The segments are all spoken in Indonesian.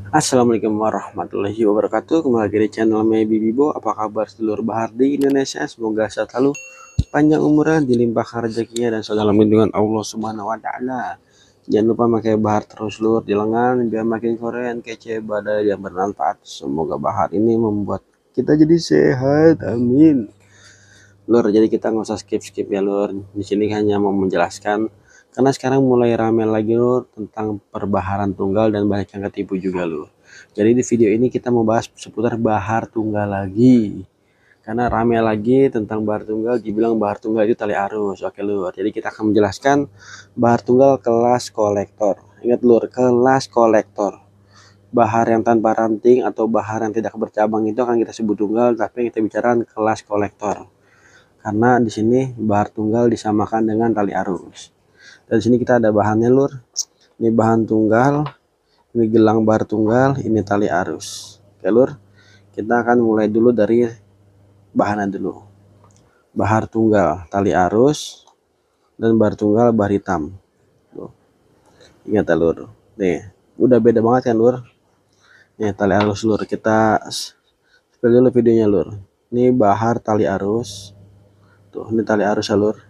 Assalamualaikum warahmatullahi wabarakatuh. Kembali lagi di channel Maybe Bibo. Apa kabar sedulur bahar di Indonesia? Semoga selalu panjang umurnya, dilimpahkan rezekinya dan selalu dalam lindungan Allah Subhanahu wa taala. Jangan lupa pakai bahar terus lur di lengan biar makin keren, kece, badai yang bermanfaat. Semoga bahar ini membuat kita jadi sehat. Amin. Lur, jadi kita nggak usah skip ya lur. Di sini hanya mau menjelaskan karena sekarang mulai rame lagi lur tentang perbaharan tunggal dan banyak yang ketipu juga lur. Jadi di video ini kita mau bahas seputar bahar tunggal lagi. Karena rame lagi tentang bahar tunggal, dibilang bahar tunggal itu tali arus. Oke lur, jadi kita akan menjelaskan bahar tunggal kelas kolektor. Ingat lur, kelas kolektor. Bahar yang tanpa ranting atau bahar yang tidak bercabang itu akan kita sebut tunggal, tapi kita bicarakan kelas kolektor. Karena di sini bahar tunggal disamakan dengan tali arus. Dan di sini kita ada bahannya lur. Ini bahan tunggal, ini gelang bahar tunggal, ini tali arus. Oke lur, kita akan mulai dulu dari bahannya dulu. Bahar tunggal tali arus dan bahar tunggal bahar hitam. Tuh. Ingat ya lur. Nih, udah beda banget kan lur. Nih tali arus lur, kita spill dulu videonya lur. Ini bahar tali arus. Tuh, ini tali arus ya lur.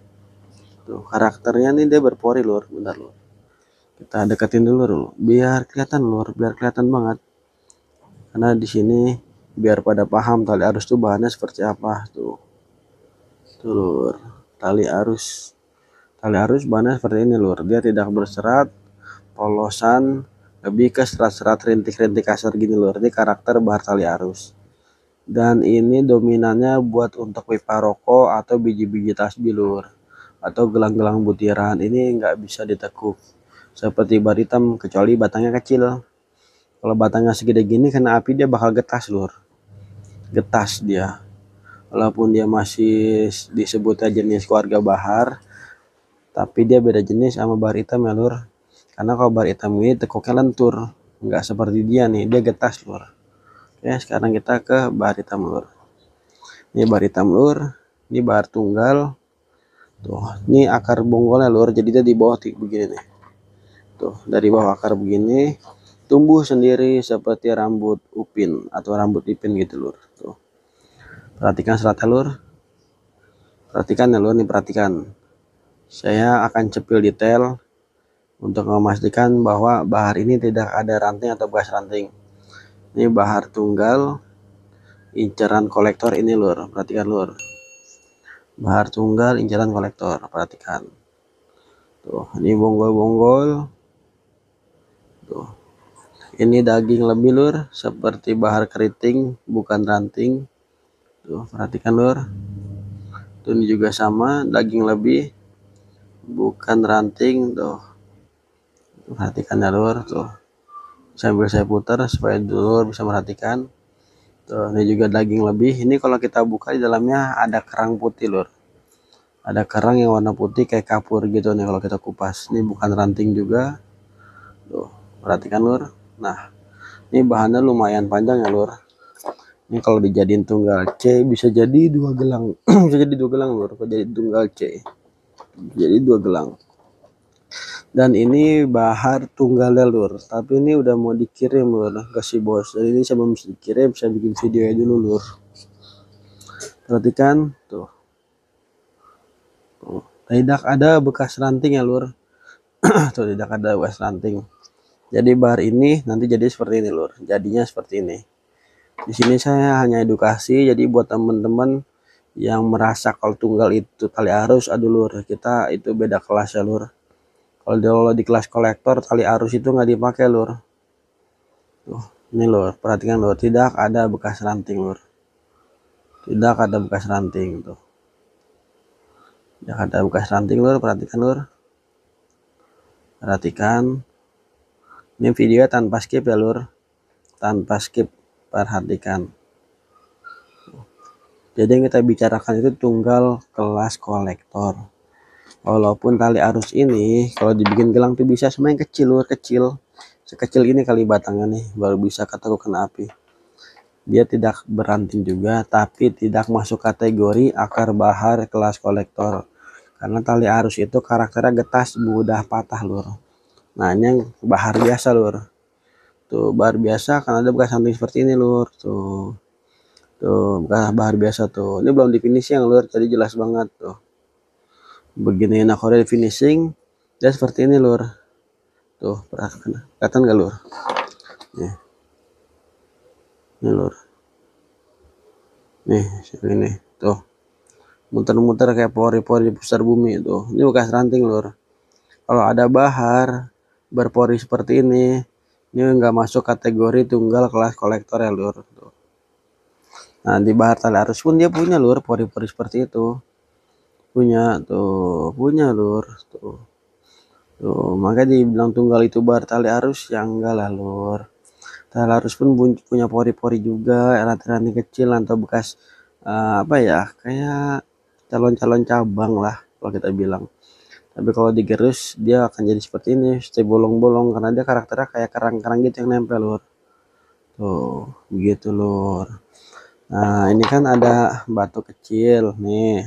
Tuh, karakternya nih dia berpori lur, bentar lur. Kita deketin dulu biar kelihatan lur, biar kelihatan banget. Karena di sini biar pada paham tali arus tuh bahannya seperti apa tuh. Tuh lur, tali arus. Tali arus bahannya seperti ini lur, dia tidak berserat, polosan, lebih ke serat-serat rintik-rintik kasar gini lur. Ini karakter bahar tali arus. Dan ini dominannya buat untuk pipa rokok atau biji-biji tasbih lur, atau gelang-gelang butiran. Ini nggak bisa ditekuk seperti bar hitam kecuali batangnya kecil. Kalau batangnya segede gini kena api dia bakal getas lur, getas dia. Walaupun dia masih disebutnya jenis keluarga bahar, tapi dia beda jenis sama bahar hitam ya lur. Karena kalau bahar hitam ini tekuknya lentur, nggak seperti dia nih, dia getas lur. Oke, sekarang kita ke bahar hitam lur. Ini bahar hitam lur, ini bahar tunggal. Tuh, ini akar bonggolnya lur, jadi dia di bawah begini nih. Tuh, dari bawah akar begini tumbuh sendiri seperti rambut upin atau rambut ipin gitu lur. Tuh. Perhatikan seratnya lur. Perhatikan ya lur, nih perhatikan. Saya akan cepil detail untuk memastikan bahwa bahar ini tidak ada ranting atau bekas ranting. Ini bahar tunggal inceran kolektor ini lur, perhatikan lur. Bahar tunggal inceran kolektor, perhatikan. Tuh, ini bonggol-bonggol. Tuh. Ini daging lebih lur, seperti bahar keriting, bukan ranting. Tuh, perhatikan lur. Tuh, ini juga sama, daging lebih, bukan ranting. Tuh, perhatikan ya lur. Tuh, sambil saya putar supaya dulur bisa merhatikan. Tuh, ini juga daging lebih. Ini kalau kita buka di dalamnya ada kerang putih lur. Ada kerang yang warna putih kayak kapur gitu nih kalau kita kupas. Ini bukan ranting juga. Tuh, perhatikan lur. Nah, ini bahannya lumayan panjang ya lur. Ini kalau dijadiin tunggal C bisa jadi 2 gelang. Bisa jadi 2 gelang lur. Kalau jadi tunggal C, jadi 2 gelang. Dan ini bahar tunggal lur, tapi ini udah mau dikirim lur ke si bos. Jadi ini sebelum dikirim saya bikin videonya dulu lur. Perhatikan tuh. Tuh, tidak ada bekas ranting ya lur. Tuh, tidak ada bekas ranting. Jadi bahar ini nanti jadi seperti ini lur. Jadinya seperti ini. Di sini saya hanya edukasi, jadi buat teman-teman yang merasa kalau tunggal itu tali arus, aduh lur, kita itu beda kelas ya lur. Kalau di kelas kolektor tali arus itu nggak dipakai lur. Tuh, ini lur, perhatikan lur, tidak ada bekas ranting lur. Tidak ada bekas ranting tuh. Tidak ada bekas ranting lur, perhatikan lur. Perhatikan. Ini video tanpa skip ya lur. Tanpa skip, perhatikan. Jadi yang kita bicarakan itu tunggal kelas kolektor. Walaupun tali arus ini kalau dibikin gelang tuh bisa semakin kecil lur, kecil. Sekecil ini kali batangnya nih baru bisa ketekuk kena api. Dia tidak beranting juga, tapi tidak masuk kategori akar bahar kelas kolektor. Karena tali arus itu karakternya getas, mudah patah lur. Nah, ini yang bahar biasa lur. Tuh bahar biasa kan ada bekas ranting seperti ini lur. Tuh bekas bahar biasa tuh. Ini belum di finishing lur, jadi jelas banget tuh. Begini, nah kalau di finishing dia seperti ini lur. Tuh kelihatan gak lur? Nih, ini lur. Nih ini tuh muter-muter kayak pori-pori di pusar bumi tuh. Ini bekas ranting lur. Kalau ada bahar berpori seperti ini nggak masuk kategori tunggal kelas kolektor ya lur. Tuh. Nah di bahar tali arus pun dia punya lur pori-pori seperti itu, punya lur tuh makanya dibilang tunggal itu bahar tali arus ya enggak lah lur. Tali arus pun punya pori-pori juga, ranting-ranting kecil atau bekas apa ya, kayak calon-calon cabang lah kalau kita bilang. Tapi kalau digerus dia akan jadi seperti ini, seperti bolong-bolong karena dia karakternya kayak karang-karang gitu yang nempel lur. Tuh begitu lur. Nah ini kan ada batu kecil nih,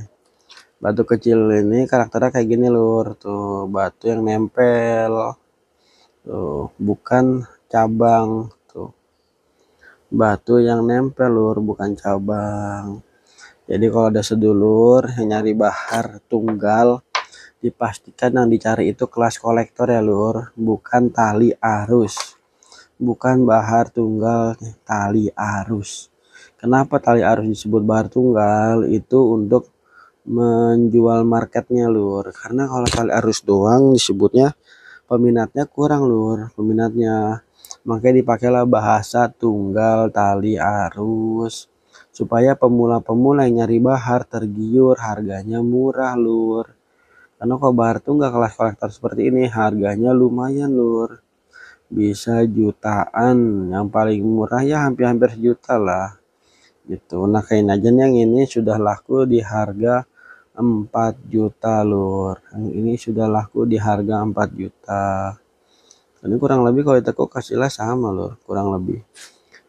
batu kecil ini karakternya kayak gini lur. Tuh batu yang nempel tuh, bukan cabang. Tuh batu yang nempel lur, bukan cabang. Jadi kalau ada sedulur yang nyari bahar tunggal, dipastikan yang dicari itu kelas kolektor ya lur, bukan tali arus, bukan bahar tunggal tali arus. Kenapa tali arus disebut bahar tunggal? Itu untuk menjual marketnya lur, karena kalau tali arus doang disebutnya peminatnya kurang lur, peminatnya. Makanya dipakailah bahasa tunggal tali arus supaya pemula-pemula yang nyari bahar tergiur, harganya murah lur. Karena kalau bahar tunggal kelas kolektor seperti ini harganya lumayan lur, bisa jutaan, yang paling murah ya hampir-hampir sejuta lah gitu. Nah kain ajan yang ini sudah laku di harga 4 juta lur, yang ini sudah laku di harga 4 juta. Ini kurang lebih kalau teko kasihlah sama lur, kurang lebih.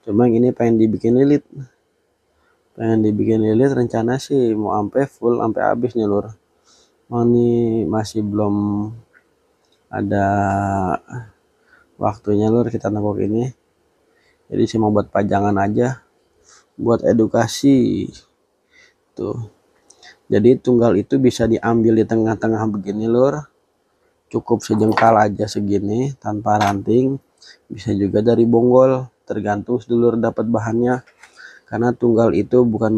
Cuma yang ini pengen dibikin lilit, rencana sih mau sampai full sampai habis nih lur. Oh ini masih belum ada waktunya lur kita nangkok ini, jadi saya mau buat pajangan aja buat edukasi tuh. Jadi tunggal itu bisa diambil di tengah-tengah begini lur, cukup sejengkal aja segini tanpa ranting, bisa juga dari bonggol, tergantung sedulur dapat bahannya. Karena tunggal itu bukan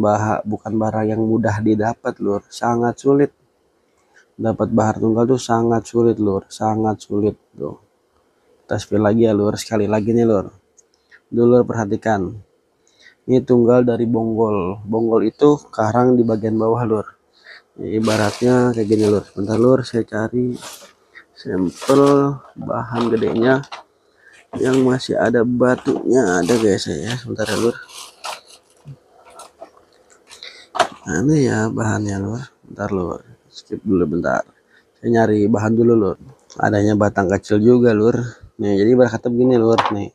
barang yang mudah didapat lur, sangat sulit. Dapat bahar tunggal tuh sangat sulit lur, sangat sulit tuh. Kita spill lagi ya lur, sekali lagi nih lur. Dulur perhatikan, ini tunggal dari bonggol. Bonggol itu karang di bagian bawah lur. Ini ibaratnya kayak gini lur. Bentar lur, saya cari sampel bahan gedenya yang masih ada batunya, ada guys ya. Sebentar ya lur. Nah ini ya bahannya lur. Bentar lur, skip dulu bentar. Saya nyari bahan dulu lur. Adanya batang kecil juga lur. Nih jadi berkata begini lur nih.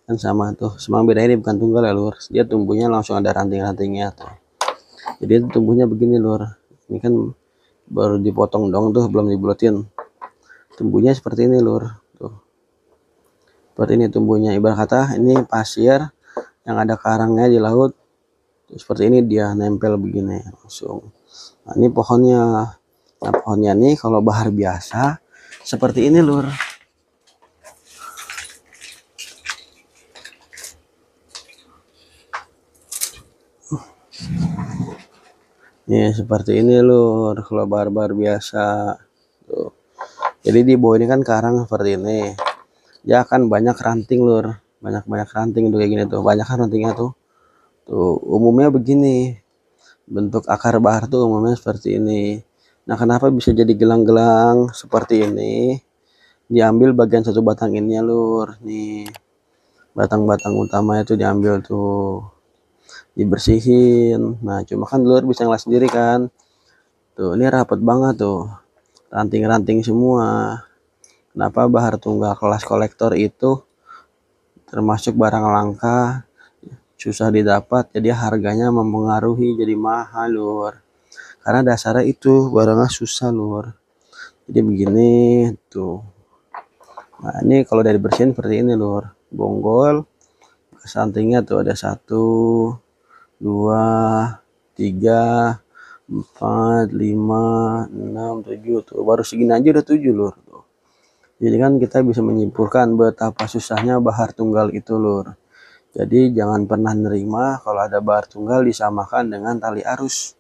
Kan sama tuh, semang beda ini bukan tunggal ya lur, dia tumbuhnya langsung ada ranting-rantingnya tuh. Jadi tumbuhnya begini lur, ini kan baru dipotong dong tuh, belum dibulatin. Tumbuhnya seperti ini lur, tuh seperti ini tumbuhnya. Ibarat kata ini pasir yang ada karangnya di laut tuh, seperti ini dia nempel begini langsung. Nah ini pohonnya. Nah pohonnya nih kalau bahar biasa seperti ini lur. Nih seperti ini lur kalau bahar biasa tuh. Jadi di bawah ini kan karang seperti ini, dia akan banyak ranting lur, banyak ranting tuh kayak gini tuh, banyak kan rantingnya tuh. Tuh umumnya begini, bentuk akar bahar tuh umumnya seperti ini. Nah kenapa bisa jadi gelang-gelang seperti ini? Diambil bagian satu batang ini ya lur, nih batang-batang utama itu diambil tuh, dibersihin. Nah cuma kan lur bisa ngeliat sendiri kan, tuh ini rapat banget tuh, ranting-ranting semua. Kenapa bahar tunggal kelas kolektor itu termasuk barang langka, susah didapat, jadi harganya mempengaruhi jadi mahal lur. Karena dasarnya itu barangnya susah lur. Jadi begini tuh. Nah ini kalau dari bersihin seperti ini lur. bonggol. Bekas rantingnya tuh ada 1, 2, 3, 4, 5, 6, 7 tuh. Baru segini aja udah 7 lur tuh. Jadi kan kita bisa menyimpulkan betapa susahnya bahar tunggal itu lur. Jadi jangan pernah nerima kalau ada bahar tunggal disamakan dengan tali arus.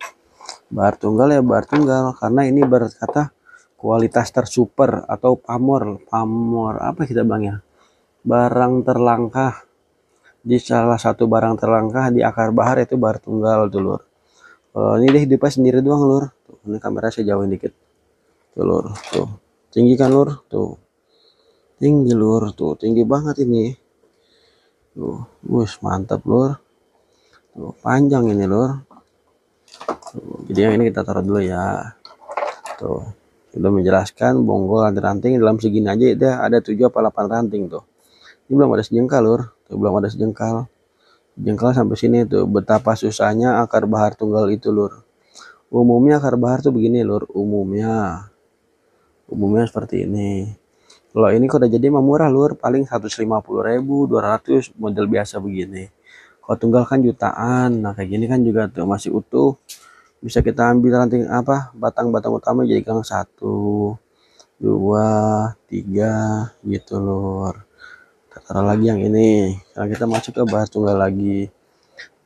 Bahar tunggal ya bahar tunggal, karena ini berkata kualitas tersuper atau pamor apa kita bilangnya, barang terlangkah. Di salah satu barang terlangkah di akar bahar itu bahar tunggal tuh lur. Ini deh hidupnya sendiri doang lur. Tuh, ini kamera saya jauhin dikit tuh lur. Tuh tinggi kan lur, tuh tinggi lur, tuh tinggi banget ini tuh. Mantap lur. Tuh panjang ini lur. Tuh, jadi yang ini kita taruh dulu ya. Tuh sudah menjelaskan bonggol ranting-ranting dalam segini aja udah ada 7 apa 8 ranting tuh. Ini belum ada sejengkal lur, tuh belum ada sejengkal. Jengkal sampai sini tuh. Betapa susahnya akar bahar tunggal itu lur. Umumnya akar bahar tuh begini lur, umumnya seperti ini. Kalau ini kok udah jadi mah murah lur, paling 150.000, 200 model biasa begini. Kalau tunggal kan jutaan. Nah kayak gini kan juga tuh masih utuh, bisa kita ambil ranting apa batang-batang utama jadi gang 1, 2, 3 gitu lur. Kita taruh lagi yang ini. Sekarang kita masuk ke bahar tunggal lagi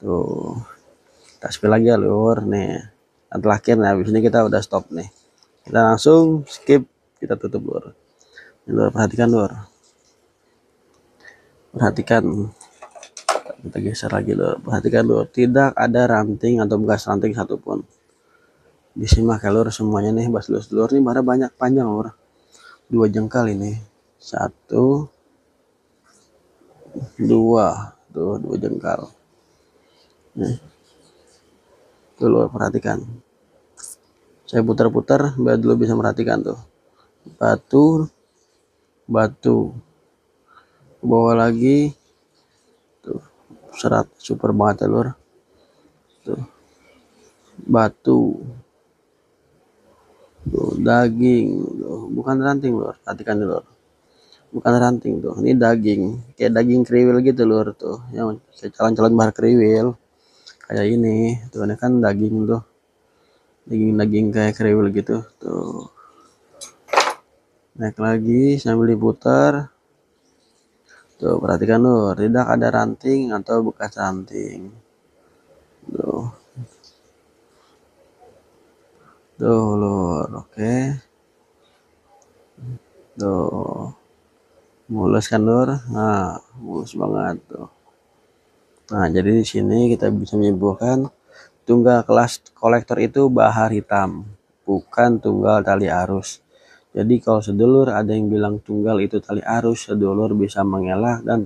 tuh. Kita spill lagi ya lur nih. Yang terakhir nih, habis ini kita udah stop nih. Kita langsung skip, kita tutup lur. Ini lur, perhatikan lur. Perhatikan. Kita geser lagi lur. Perhatikan lur, tidak ada ranting atau bekas ranting satupun. Disimak ya lur semuanya nih, bas lur nih mana banyak panjang lur. 2 jengkal ini. 1, 2. Tuh 2 jengkal. Nih. Tuh lur, perhatikan. Saya putar-putar biar dulu bisa merhatikan tuh. Batu ke bawah lagi tuh, serat super banget ya lur. Tuh batu tuh, daging tuh, bukan ranting lur, perhatikan lur, bukan ranting tuh, ini daging kayak daging kriwil gitu lur tuh, yang calon-calon bahar kriwil kayak ini tuh. Ini kan daging tuh, daging kayak kriwil gitu tuh. Naik lagi sambil diputar tuh, perhatikan lur, tidak ada ranting atau bekas ranting tuh. Tuh lur, oke. Tuh mulus kan lur. Nah mulus banget tuh. Nah jadi di sini kita bisa menyimpulkan tunggal kelas kolektor itu bahar hitam, bukan tunggal tali arus. Jadi kalau sedulur ada yang bilang tunggal itu tali arus, sedulur bisa mengelak dan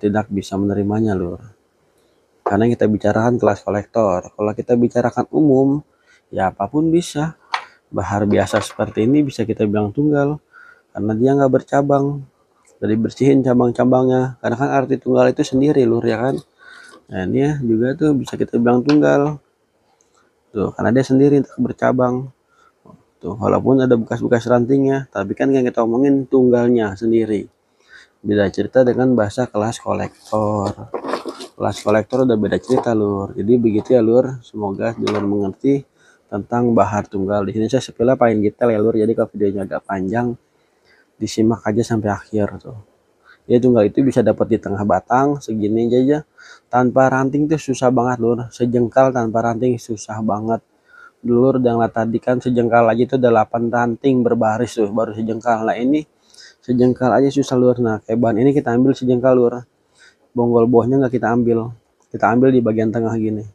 tidak bisa menerimanya lur. Karena kita bicarakan kelas kolektor. Kalau kita bicarakan umum, ya apapun bisa. Bahar biasa seperti ini bisa kita bilang tunggal, karena dia nggak bercabang. Dari bersihin cabang-cabangnya, karena kan arti tunggal itu sendiri lur ya kan. Nah ini ya juga tuh bisa kita bilang tunggal tuh, karena dia sendiri tak bercabang tuh, walaupun ada bekas-bekas rantingnya, tapi kan yang kita omongin tunggalnya sendiri. Beda cerita dengan bahasa kelas kolektor. Kelas kolektor udah beda cerita lur. Jadi begitu ya lur, semoga dulur mengerti tentang bahar tunggal. Di sini saya sepila paling detail ya lur, jadi kalau videonya agak panjang disimak aja sampai akhir tuh. Ya tunggal itu bisa dapat di tengah batang segini aja tanpa ranting tuh susah banget lur. Sejengkal tanpa ranting susah banget dulur. Dan lah tadi kan sejengkal aja itu ada 8 ranting berbaris tuh baru sejengkal. Nah ini sejengkal aja susah lur. Nah kayak bahan ini kita ambil sejengkal lur, bonggol buahnya nggak kita ambil, kita ambil di bagian tengah gini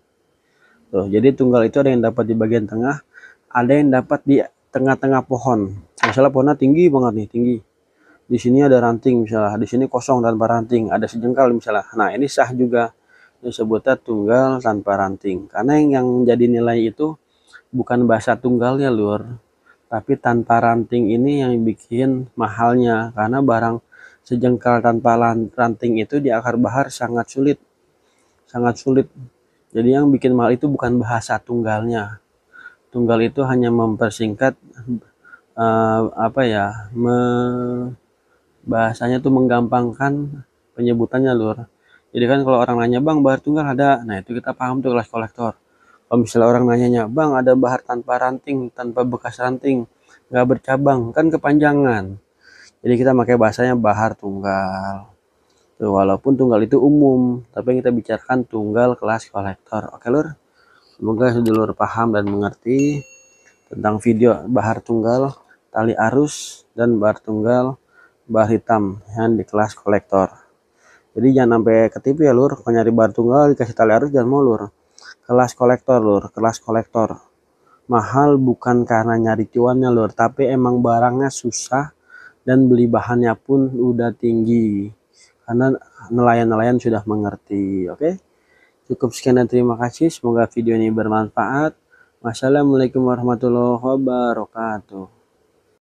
tuh. Jadi tunggal itu ada yang dapat di bagian tengah, ada yang dapat di tengah-tengah pohon. Misalnya pohonnya tinggi banget nih, tinggi, di sini ada ranting misalnya, di sini kosong tanpa ranting, ada sejengkal misalnya. Nah ini sah juga disebutnya tunggal tanpa ranting, karena yang jadi nilai itu bukan bahasa tunggalnya lur, tapi tanpa ranting ini yang bikin mahalnya. Karena barang sejengkal tanpa ranting itu di akar bahar sangat sulit, sangat sulit. Jadi yang bikin mahal itu bukan bahasa tunggalnya. Tunggal itu hanya mempersingkat apa ya, bahasanya tuh menggampangkan penyebutannya lur. Jadi kan kalau orang nanya bang bahar tunggal ada, nah itu kita paham tuh kelas kolektor. Kalau misalnya orang nanyanya bang ada bahar tanpa ranting, tanpa bekas ranting, nggak bercabang, kan kepanjangan. Jadi kita pakai bahasanya bahar tunggal. Tuh, walaupun tunggal itu umum, tapi yang kita bicarakan tunggal kelas kolektor. Oke lur, semoga sedulur paham dan mengerti tentang video bahar tunggal, tali arus, dan bahar tunggal bahar hitam yang di kelas kolektor. Jadi jangan sampai ketipu ya lur, kalau nyari bahar tunggal dikasih tali arus jangan mau lur. Kelas kolektor lur, kelas kolektor. Mahal bukan karena nyari cuannya lur, tapi emang barangnya susah dan beli bahannya pun udah tinggi. Karena nelayan-nelayan sudah mengerti. Oke. Cukup sekian dan terima kasih. Semoga video ini bermanfaat. Wassalamualaikum warahmatullahi wabarakatuh.